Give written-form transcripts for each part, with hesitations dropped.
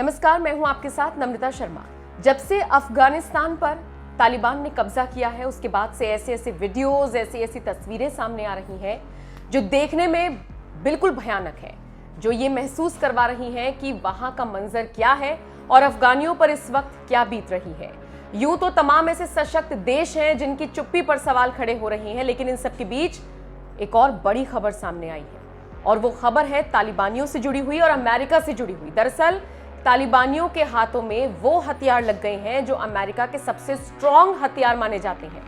नमस्कार, मैं हूं आपके साथ नम्रता शर्मा। जब से अफगानिस्तान पर तालिबान ने कब्जा किया है उसके बाद से ऐसे ऐसे वीडियोस, ऐसी तस्वीरें सामने आ रही हैं जो देखने में बिल्कुल भयानक है, जो ये महसूस करवा रही हैं कि वहां का मंजर क्या है और अफगानियों पर इस वक्त क्या बीत रही है। यूं तो तमाम ऐसे सशक्त देश हैं जिनकी चुप्पी पर सवाल खड़े हो रहे हैं, लेकिन इन सब के बीच एक और बड़ी खबर सामने आई है और वो खबर है तालिबानियों से जुड़ी हुई और अमेरिका से जुड़ी हुई। दरअसल तालिबानियों के हाथों में वो हथियार लग गए हैं जो अमेरिका के सबसे स्ट्रॉन्ग हथियार माने जाते हैं,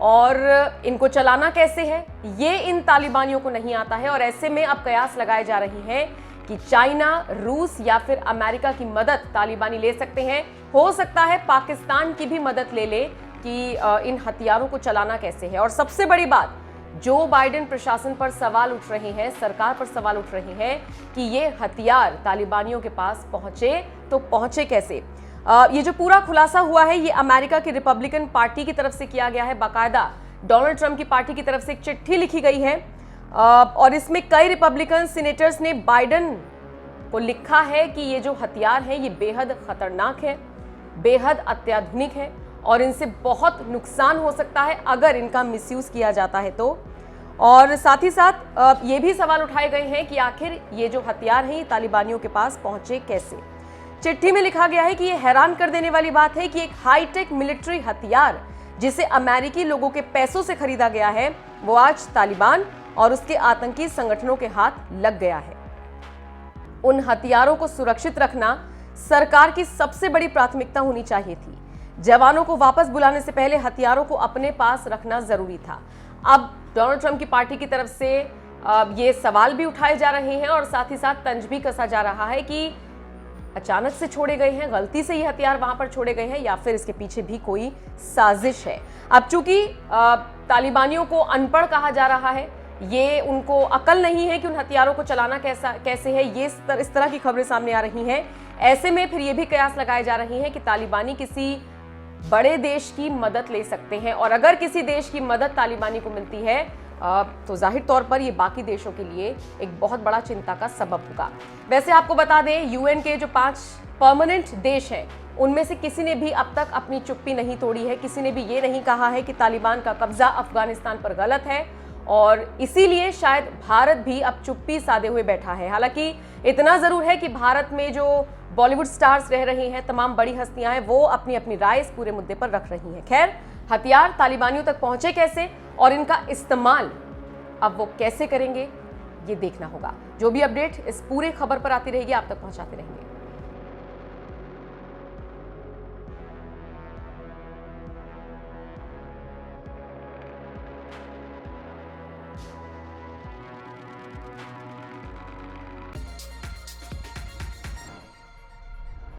और इनको चलाना कैसे है ये इन तालिबानियों को नहीं आता है। और ऐसे में अब कयास लगाए जा रही हैं कि चाइना, रूस या फिर अमेरिका की मदद तालिबानी ले सकते हैं। हो सकता है पाकिस्तान की भी मदद ले ले कि इन हथियारों को चलाना कैसे है। और सबसे बड़ी बात, जो बाइडेन प्रशासन पर सवाल उठ रहे हैं, सरकार पर सवाल उठ रहे हैं कि ये हथियार तालिबानियों के पास पहुंचे तो पहुंचे कैसे। ये जो पूरा खुलासा हुआ है ये अमेरिका की रिपब्लिकन पार्टी की तरफ से किया गया है। बाकायदा डोनाल्ड ट्रंप की पार्टी की तरफ से एक चिट्ठी लिखी गई है और इसमें कई रिपब्लिकन सीनेटर्स ने बाइडेन को लिखा है कि ये जो हथियार है ये बेहद खतरनाक है, बेहद अत्याधुनिक है और इनसे बहुत नुकसान हो सकता है अगर इनका मिसयूज किया जाता है तो। और साथ ही साथ ये भी सवाल उठाए गए हैं कि आखिर ये जो हथियार हैं ये तालिबानियों के पास पहुंचे कैसे। चिट्ठी में लिखा गया है कि ये हैरान कर देने वाली बात है कि एक हाईटेक मिलिट्री हथियार जिसे अमेरिकी लोगों के पैसों से खरीदा गया है वो आज तालिबान और उसके आतंकी संगठनों के हाथ लग गया है। उन हथियारों को सुरक्षित रखना सरकार की सबसे बड़ी प्राथमिकता होनी चाहिए थी। जवानों को वापस बुलाने से पहले हथियारों को अपने पास रखना जरूरी था। अब डोनाल्ड ट्रंप की पार्टी की तरफ से ये सवाल भी उठाए जा रहे हैं और साथ ही साथ तंज भी कसा जा रहा है कि अचानक से छोड़े गए हैं, गलती से ये हथियार वहां पर छोड़े गए हैं या फिर इसके पीछे भी कोई साजिश है। अब चूंकि तालिबानियों को अनपढ़ कहा जा रहा है, ये उनको अकल नहीं है कि उन हथियारों को चलाना कैसे है, ये इस तरह की खबरें सामने आ रही हैं। ऐसे में फिर ये भी कयास लगाए जा रही हैं कि तालिबानी किसी बड़े देश की मदद ले सकते हैं और अगर किसी देश की मदद तालिबानी को मिलती है तो जाहिर तौर पर ये बाकी देशों के लिए एक बहुत बड़ा चिंता का सबब होगा। वैसे आपको बता दें, यूएन के जो 5 परमानेंट देश हैं उनमें से किसी ने भी अब तक अपनी चुप्पी नहीं तोड़ी है। किसी ने भी ये नहीं कहा है कि तालिबान का कब्जा अफगानिस्तान पर गलत है और इसीलिए शायद भारत भी अब चुप्पी साधे हुए बैठा है। हालांकि इतना जरूर है कि भारत में जो बॉलीवुड स्टार्स रह रही हैं, तमाम बड़ी हस्तियां हैं, वो अपनी अपनी राय इस पूरे मुद्दे पर रख रही हैं। खैर, हथियार तालिबानियों तक पहुंचे कैसे और इनका इस्तेमाल अब वो कैसे करेंगे ये देखना होगा। जो भी अपडेट इस पूरे खबर पर आती रहेगी आप तक पहुंचाते रहेंगे।